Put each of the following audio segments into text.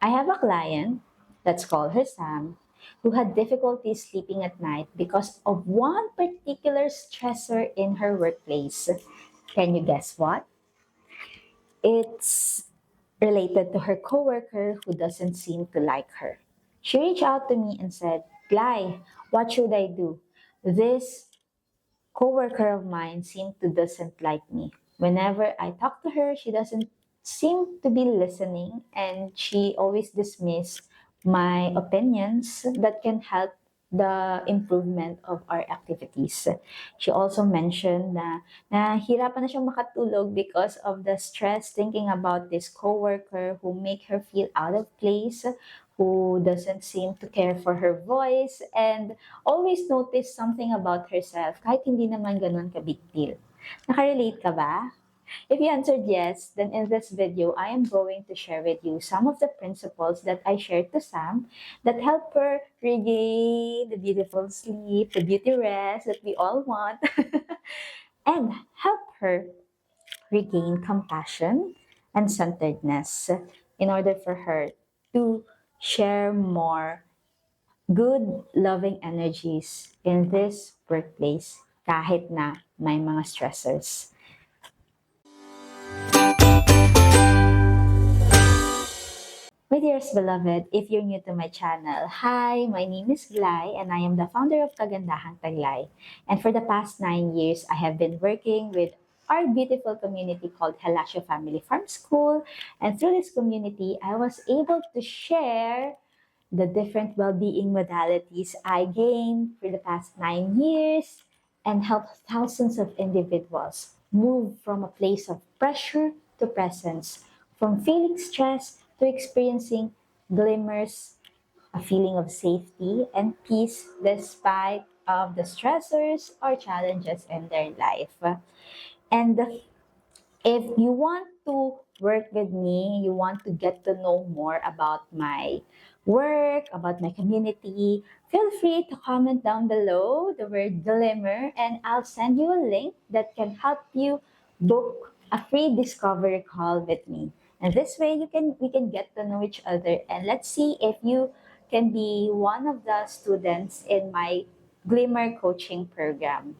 I have a client, let's call her Sam, who had difficulty sleeping at night because of one particular stressor in her workplace. Can you guess what? It's related to her coworker who doesn't seem to like her. She reached out to me and said, Gly, what should I do? This coworker of mine seems to doesn't like me. Whenever I talk to her, she doesn't seem to be listening and she always dismiss my opinions that can help the improvement of our activities. She also mentioned na nahihirapan na siyang makatulog because of the stress thinking about this coworker who make her feel out of place, who doesn't seem to care for her voice, and always notice something about herself kahit hindi naman ganun ka-big deal. Nakarelate ka ba? If you answered yes, then in this video, I am going to share with you some of the principles that I shared to Sam that help her regain the beautiful sleep, the beauty rest that we all want, and help her regain compassion and centeredness in order for her to share more good, loving energies in this workplace kahit na may mga stressors. My dearest beloved, if you're new to my channel, hi, my name is Glay and I am the founder of Kagandahang Taglay. And for the past 9 years, I have been working with our beautiful community called Helasio Family Farm School. And through this community, I was able to share the different well-being modalities I gained for the past 9 years and help thousands of individuals move from a place of pressure to presence, from feeling stress to experiencing glimmers, a feeling of safety and peace despite of the stressors or challenges in their life. And if you want to work with me, you want to get to know more about my work, about my community, feel free to comment down below the word Glimmer and I'll send you a link that can help you book a free discovery call with me. And this way we can get to know each other and let's see if you can be one of the students in my Glimmer coaching program.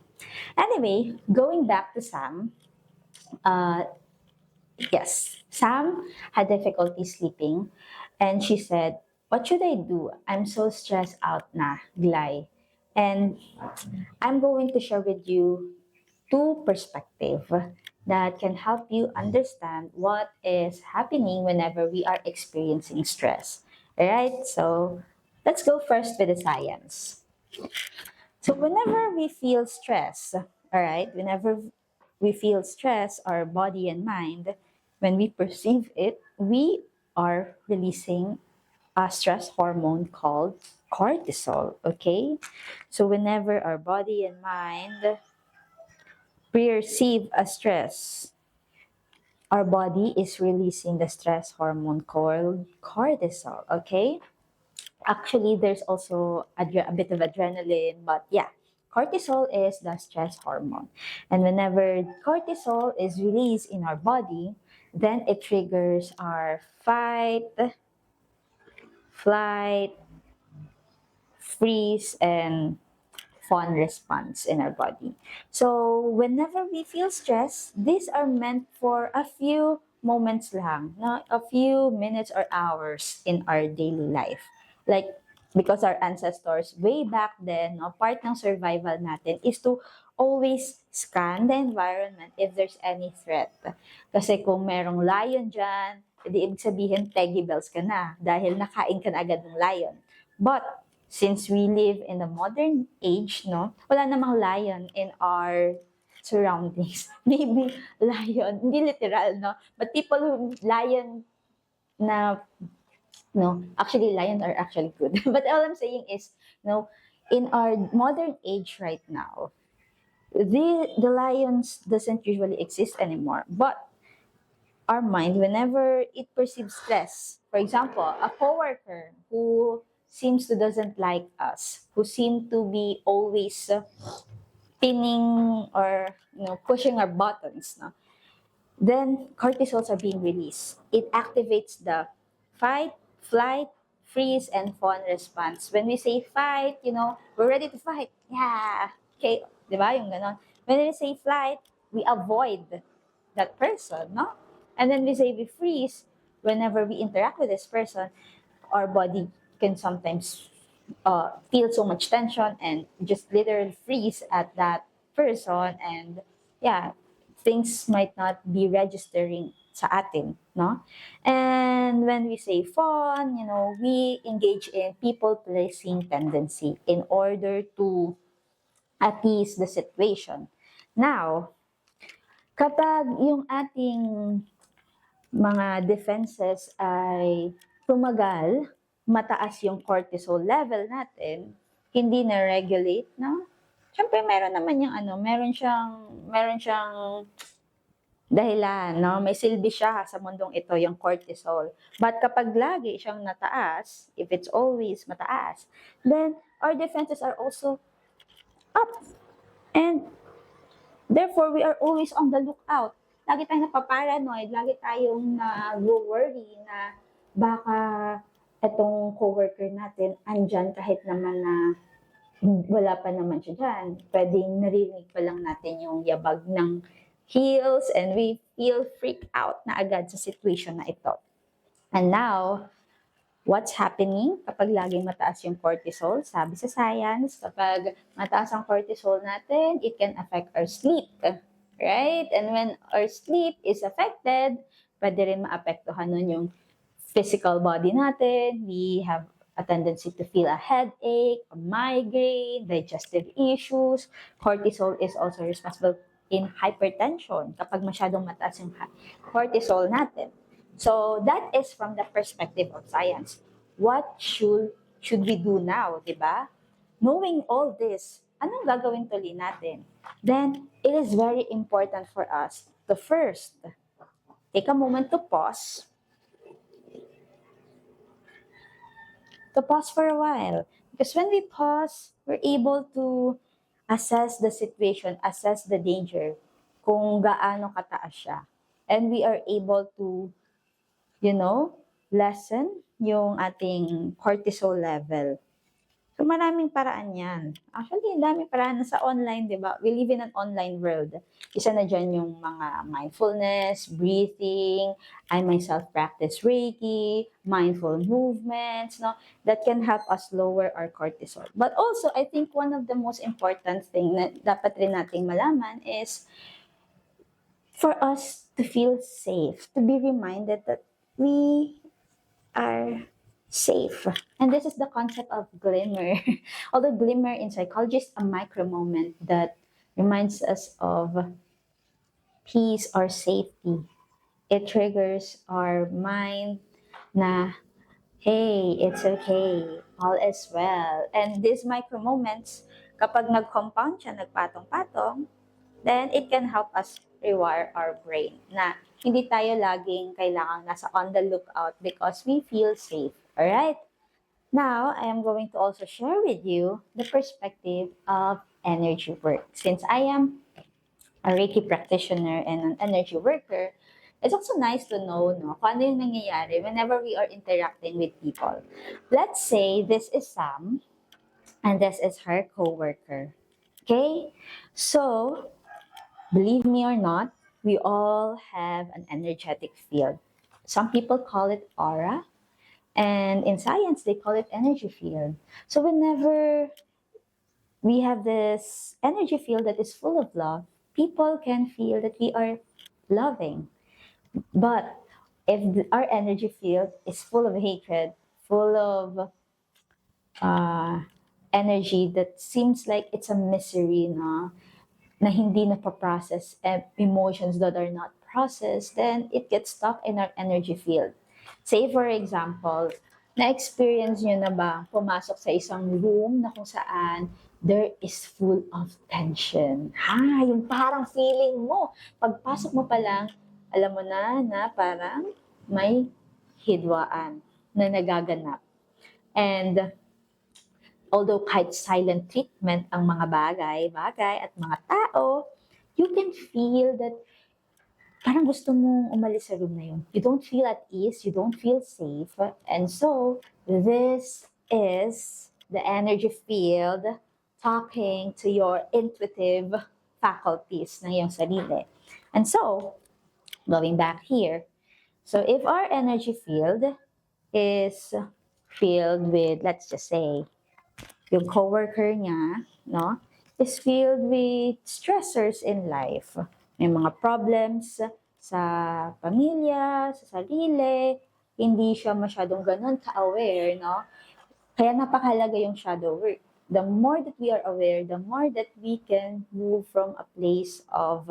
Anyway, going back to Sam, uh, yes, Sam had difficulty sleeping and she said, what should I do? I'm so stressed out na, Glay. And I'm going to share with you two perspectives that can help you understand what is happening whenever we are experiencing stress. All right, so let's go first with the science. So whenever we feel stress, all right, whenever we feel stress, our body and mind, when we perceive it, we are releasing a stress hormone called cortisol, okay? So whenever our body and mind perceive a stress, our body is releasing the stress hormone called cortisol, okay? Actually, there's also a bit of adrenaline, but yeah, cortisol is the stress hormone. And whenever cortisol is released in our body, then it triggers our fight, flight, freeze, and fawn response in our body. So whenever we feel stress, these are meant for a few moments lang, no? A few minutes or hours in our daily life. Like, because our ancestors way back then, no, part ng survival natin is to always scan the environment if there's any threat. Kasi kung merong lion dyan, edi ibig sabihin, teggy bells ka na dahil nakain ka na agad ng lion. But since we live in the modern age, no, wala namang lion in our surroundings. Maybe lion, hindi literal, no, but people who lion na, no, actually lions are actually good. But all I'm saying is, no, in our modern age right now, the lions doesn't usually exist anymore. But our mind, whenever it perceives stress, for example, a coworker who seems to doesn't like us, who seem to be always pinning or pushing our buttons, then cortisols are being released. It activates the fight, flight, freeze, and fawn response. When we say fight, we're ready to fight. Yeah. Okay. Di ba? Yung ganon. When we say flight, we avoid that person, no? And then we say we freeze. Whenever we interact with this person, our body can sometimes feel so much tension and just literally freeze at that person, and yeah, things might not be registering sa atin, no? And when we say fawn, we engage in people-pleasing tendency in order to appease the situation. Now, kapag yung ating mga defenses ay tumagal, mataas yung cortisol level natin, hindi na regulate, no? Siyempre meron naman yung meron siyang dahilan, no? May silbi siya sa mundong ito, yung cortisol. But kapag lagi siyang nataas, if it's always mataas, then our defenses are also up. And therefore, we are always on the lookout. Lagi tayong napaparanoid, lagi tayong na-worry na baka itong coworker natin andyan kahit naman na wala pa naman siya dyan. Pwedeng narinig pa lang natin yung yabag ng heels and we feel freaked out na agad sa situation na ito. And now, what's happening kapag laging mataas yung cortisol? Sabi sa science, kapag mataas ang cortisol natin, it can affect our sleep. Right? And when our sleep is affected, pwede rin maapektuhan nun yung physical body natin. We have a tendency to feel a headache, a migraine, digestive issues. Cortisol is also responsible in hypertension kapag masyadong mataas yung cortisol natin. So that is from the perspective of science. What should we do now, di ba? Knowing all this, anong gagawin tuloy natin? Then, it is very important for us to first take a moment to pause for a while. Because when we pause, we're able to assess the situation, assess the danger, kung gaano kataas siya. And we are able to, lessen yung ating cortisol level. So, maraming paraan yan. Actually, daming paraan sa online, di ba? We live in an online world. Isa na dyan yung mga mindfulness, breathing, I myself practice Reiki, mindful movements, no? That can help us lower our cortisol. But also, I think one of the most important thing na dapat rin nating malaman is for us to feel safe, to be reminded that we are safe. And this is the concept of Glimmer. Although Glimmer in psychology is a micro moment that reminds us of peace or safety. It triggers our mind na, hey, it's okay, all is well. And these micro moments, kapag nag-compound siya, nagpatong-patong, then it can help us rewire our brain na hindi tayo laging kailangan nasa on the lookout because we feel safe. Alright? Now, I am going to also share with you the perspective of energy work. Since I am a Reiki practitioner and an energy worker, it's also nice to know, kung ano yung nangyayari whenever we are interacting with people. Let's say this is Sam and this is her coworker. Okay? So, believe me or not, we all have an energetic field. Some people call it aura, and in science, they call it energy field. So whenever we have this energy field that is full of love, people can feel that we are loving. But if our energy field is full of hatred, full of energy that seems like it's a misery, na hindi napaprocess, emotions that are not processed, then it gets stuck in our energy field. Say for example, na-experience nyo na ba pumasok sa isang room na kung saan there is full of tension? Yung parang feeling mo, pagpasok mo pa lang, alam mo na parang may hidwaan na nagaganap. And although kahit silent treatment ang mga bagay at mga tao, you can feel that parang gusto mong umalis sa room na yun. You don't feel at ease, you don't feel safe. And so, this is the energy field talking to your intuitive faculties ng iyong sarili. And so, going back here, so if our energy field is filled with, let's just say, yung coworker niya, no, is filled with stressors in life. May mga problems sa pamilya, sa sarili, hindi siya masyadong ganun ka-aware, no? Kaya napakahalaga yung shadow work. The more that we are aware, the more that we can move from a place of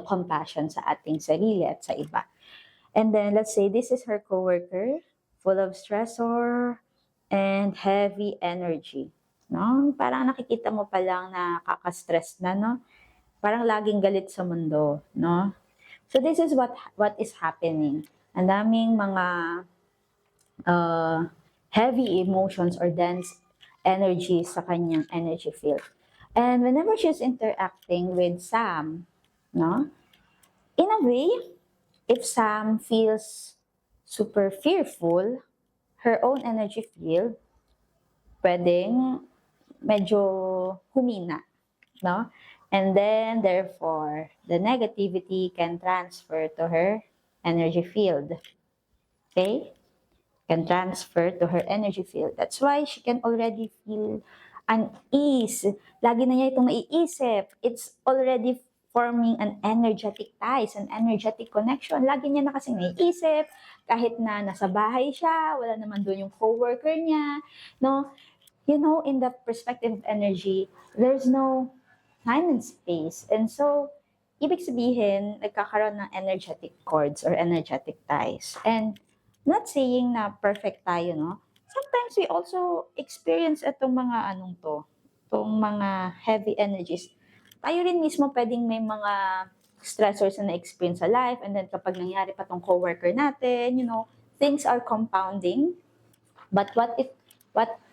compassion sa ating sarili at sa iba. And then, let's say this is her coworker, full of stressor and heavy energy. No? Parang nakikita mo pa lang na kaka-stress na, no? Parang laging galit sa mundo, no? So this is what is happening. Ang daming mga heavy emotions or dense energy sa kanyang energy field. And whenever she's interacting with Sam, no? In a way, if Sam feels super fearful, her own energy field pwedeng medyo humina, no? And then, therefore, the negativity can transfer to her energy field. Okay? Can transfer to her energy field. That's why she can already feel unease. Lagi na niya itong naiisip. It's already forming an energetic ties, an energetic connection. Lagi niya na kasing naiisip, kahit na nasa bahay siya, wala naman doon yung coworker niya, no? You know, in the perspective of energy, there's no time and space. And so, ibig sabihin, nagkakaroon ng energetic cords or energetic ties. And not saying na perfect tayo, no? Sometimes we also experience itong mga itong mga heavy energies. Tayo rin mismo pwedeng may mga stressors na na-experience sa life, and then kapag nangyari pa tong coworker natin, things are compounding. But what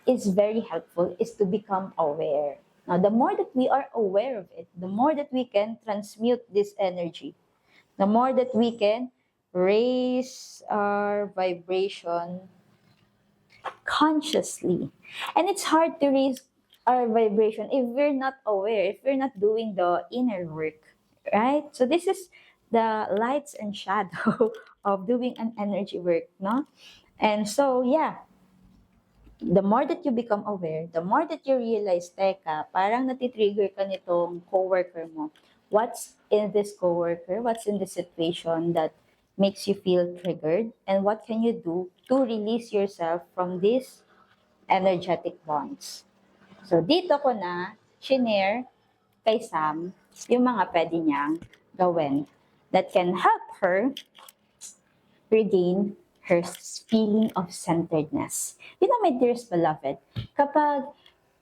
is very helpful is to become aware. Now, the more that we are aware of it, the more that we can transmute this energy, the more that we can raise our vibration consciously. And it's hard to raise our vibration if we're not aware, if we're not doing the inner work, right? So this is the lights and shadow of doing an energy work, no? And so, yeah, the more that you become aware, the more that you realize, teka, parang natitrigger ka nitong coworker mo. What's in this coworker? What's in this situation that makes you feel triggered? And what can you do to release yourself from these energetic bonds? So, dito ko na shinare kay Sam yung mga pwede niyang gawin that can help her regain her feeling of centeredness. You know, my dearest beloved, kapag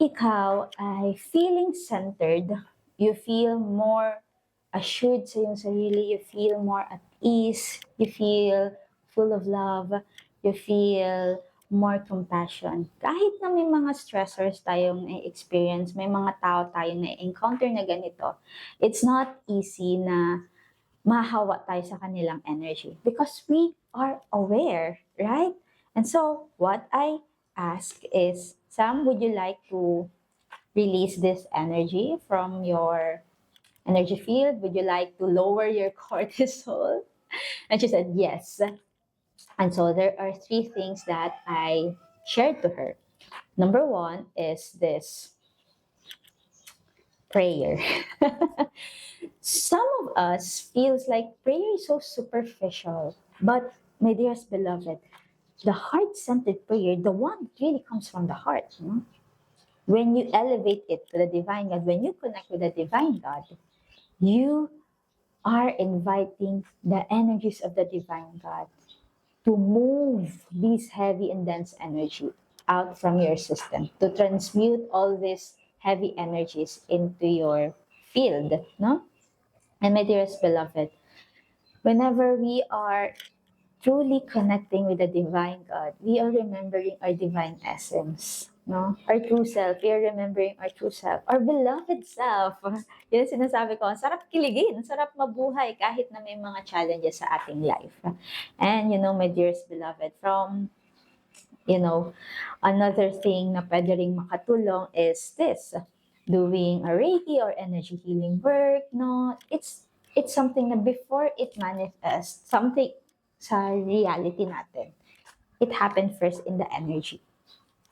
ikaw ay feeling centered, you feel more assured sa iyong sarili, you feel more at ease, you feel full of love, you feel more compassion. Kahit na may mga stressors tayong na-experience, may mga tao tayong na-encounter na ganito, it's not easy na mahawa tayo sa kanilang energy because we are aware, right? And so, what I ask is, Sam, would you like to release this energy from your energy field? Would you like to lower your cortisol? And she said, yes. And so there are three things that I shared to her. Number one is this prayer. Some of us feels like prayer is so superficial, but my dearest beloved, the heart-centered prayer, the one that really comes from the heart, when you elevate it to the divine God, when you connect with the divine God, you are inviting the energies of the divine God to move these heavy and dense energy out from your system, to transmute all these heavy energies into your field, no? And my dearest beloved, whenever we are truly connecting with the divine God, we are remembering our divine essence. no? Our true self. We are remembering our true self. Our beloved self. Yun sinasabi ko. Sarap kiligin. Sarap mabuhay kahit na may mga challenges sa ating life. And, my dearest beloved, from, another thing na pwede ring makatulong is this. Doing a Reiki or energy healing work, no? It's something na before it manifests, something sa reality natin. It happened first in the energy,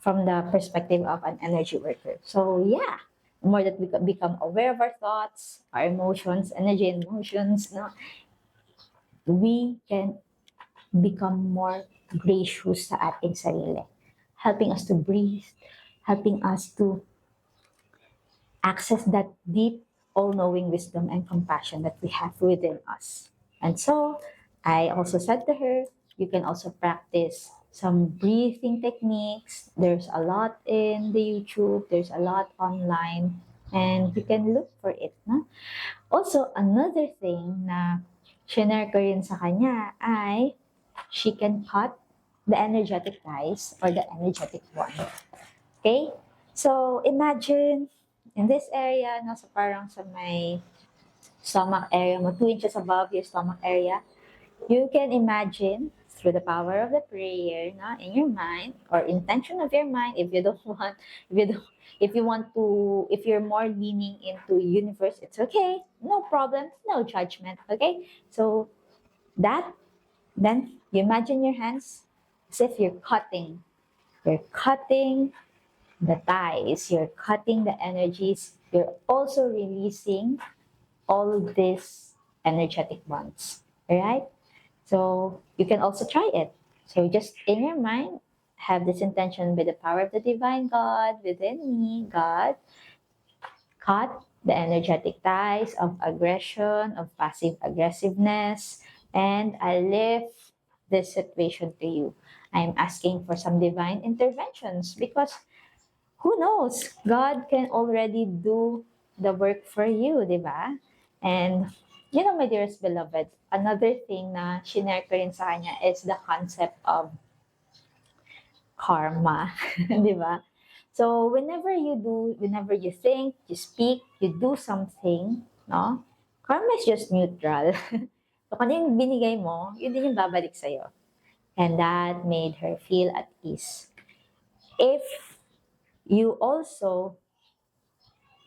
from the perspective of an energy worker. So yeah, the more that we become aware of our thoughts, our emotions, energy and emotions, no, we can become more gracious sa ating sarili, helping us to breathe, helping us to access that deep, all-knowing wisdom and compassion that we have within us. And so, I also said to her, you can also practice some breathing techniques. There's a lot in the YouTube, there's a lot online, and you can look for it. No? Also, another thing na shinare ko rin sa kanya ay she can cut the energetic ties or the energetic one. Okay? So, imagine in this area, nasa parang sa may stomach area mo, 2 inches above your stomach area, you can imagine through the power of the prayer, no, in your mind or intention of your mind, if you don't want, if you're more leaning into universe, it's okay, no problem, no judgment, okay? So then you imagine your hands as if you're cutting the ties, you're cutting the energies, you're also releasing all these energetic bonds. All right? So you can also try it. So just in your mind, have this intention with the power of the divine God within me, God, cut the energetic ties of aggression, of passive aggressiveness, and I lift this situation to you. I'm asking for some divine interventions because who knows? God can already do the work for you, di ba? And, my dearest beloved, another thing na shinare ko rin sa kanya is the concept of karma, di ba? So, whenever you think, you speak, you do something, no? Karma is just neutral. So, kung yung binigay mo, yun din yung babalik sa'yo. And that made her feel at ease. If you also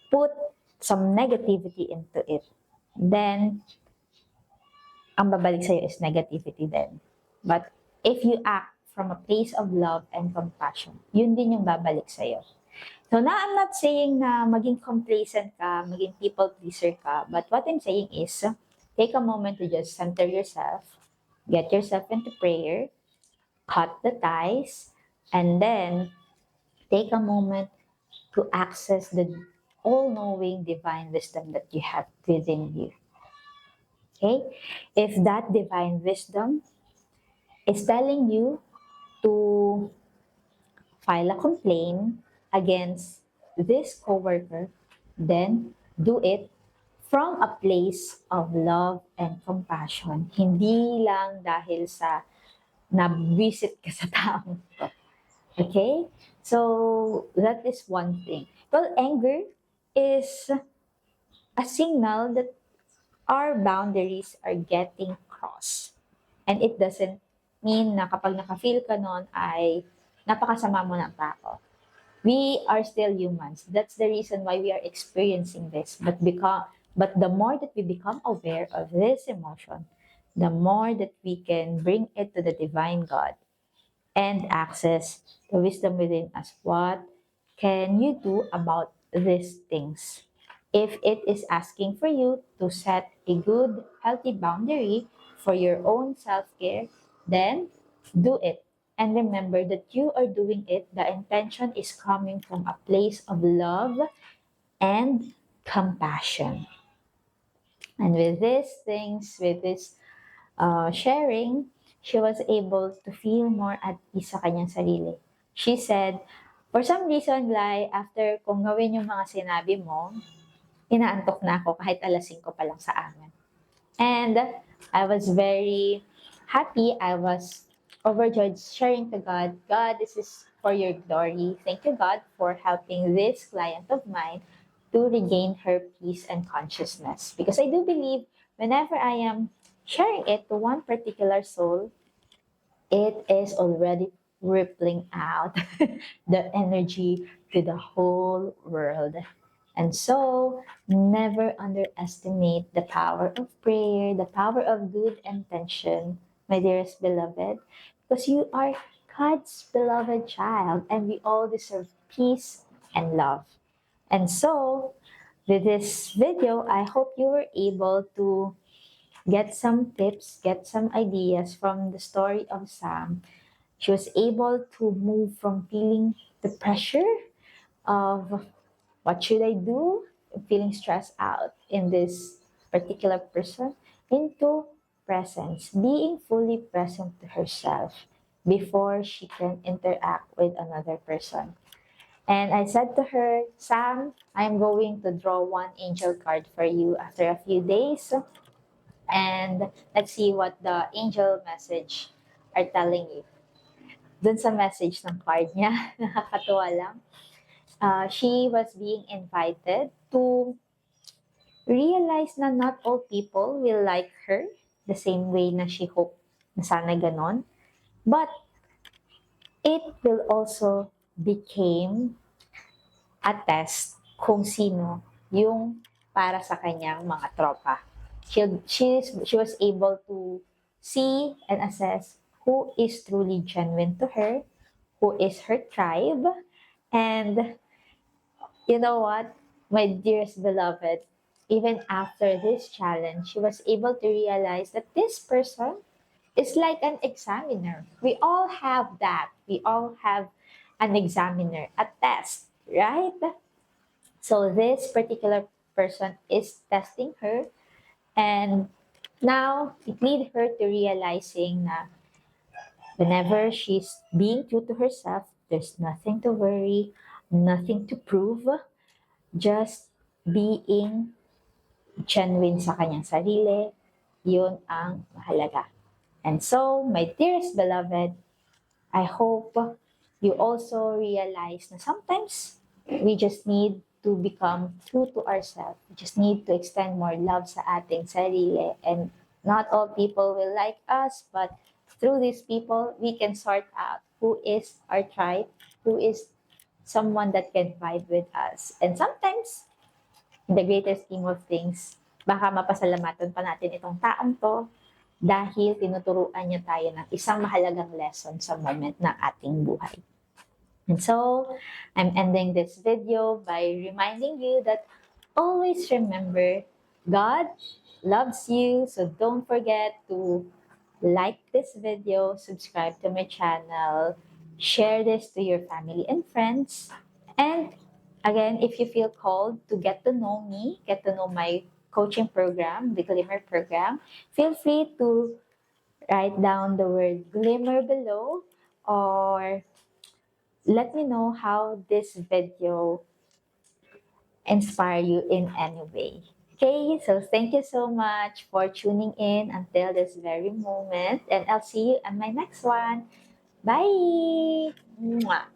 put some negativity into it, then ang babalik sa'yo is negativity then. But if you act from a place of love and compassion, yun din yung babalik sa'yo. So now I'm not saying na maging complacent ka, maging people pleaser ka, but what I'm saying is, take a moment to just center yourself, get yourself into prayer, cut the ties, and then take a moment to access the all-knowing divine wisdom that you have within you. Okay? If that divine wisdom is telling you to file a complaint against this coworker, then do it from a place of love and compassion. Hindi lang dahil sa na-visit ka sa taong to. Okay? So, that is one thing. Well, anger is a signal that our boundaries are getting crossed. And it doesn't mean na kapag naka-feel ka nun ay napakasama mo ng tao. We are still humans. That's the reason why we are experiencing this. But the more that we become aware of this emotion, the more that we can bring it to the divine God and access the wisdom within us. What can you do about these things? If it is asking for you to set a good, healthy boundary for your own self-care, then do it. And remember that you are doing it, the intention is coming from a place of love and compassion. And with these things, with this sharing, she was able to feel more at peace sa kanyang sarili. She said, for some reason, Lai, after kung gawin yung mga sinabi mo, inaantok na ako kahit alas 5 pa lang sa amin. And I was very happy. I was overjoyed sharing to God, God, this is for your glory. Thank you, God, for helping this client of mine to regain her peace and consciousness. Because I do believe whenever I am sharing it to one particular soul, it is already rippling out the energy to the whole world. And so, never underestimate the power of prayer, the power of good intention, my dearest beloved, because you are God's beloved child, and we all deserve peace and love. And so, with this video, I hope you were able to get some tips, get some ideas from the story of Sam. She was able to move from feeling the pressure of what should I do, feeling stressed out in this particular person, into presence, being fully present to herself before she can interact with another person. And I said to her, Sam, I'm going to draw one angel card for you after a few days. And let's see what the angel message are telling you. Dun sa message ng card niya, nakakatuwa lang. She was being invited to realize na not all people will like her the same way na she hoped na sana ganon. But it will also became a test kung sino yung para sa kanyang mga tropa. She was able to see and assess who is truly genuine to her, who is her tribe, and you know what, my dearest beloved, even after this challenge, she was able to realize that this person is like an examiner. We all have that. We all have an examiner, a test, right? So this particular person is testing her, and now it lead her to realizing na whenever she's being true to herself, there's nothing to worry, nothing to prove, just being genuine sa kanyang sarili, yun ang mahalaga. And so, my dearest beloved, I hope you also realize na sometimes we just need to become true to ourselves. We just need to extend more love sa ating sarili. And not all people will like us, but through these people, we can sort out who is our tribe, who is someone that can vibe with us. And sometimes, in the greater scheme of things, baka mapasalamatan pa natin itong taong to dahil tinuturuan niya tayo ng isang mahalagang lesson sa moment ng ating buhay. And so, I'm ending this video by reminding you that always remember, God loves you, so don't forget to like this video, subscribe to my channel, share this to your family and friends, and again, if you feel called to get to know me, get to know my coaching program, the Glimmer program, feel free to write down the word Glimmer below, or let me know how this video inspire you in any way. Okay, so thank you so much for tuning in until this very moment, and I'll see you on my next one. Bye! Mwah.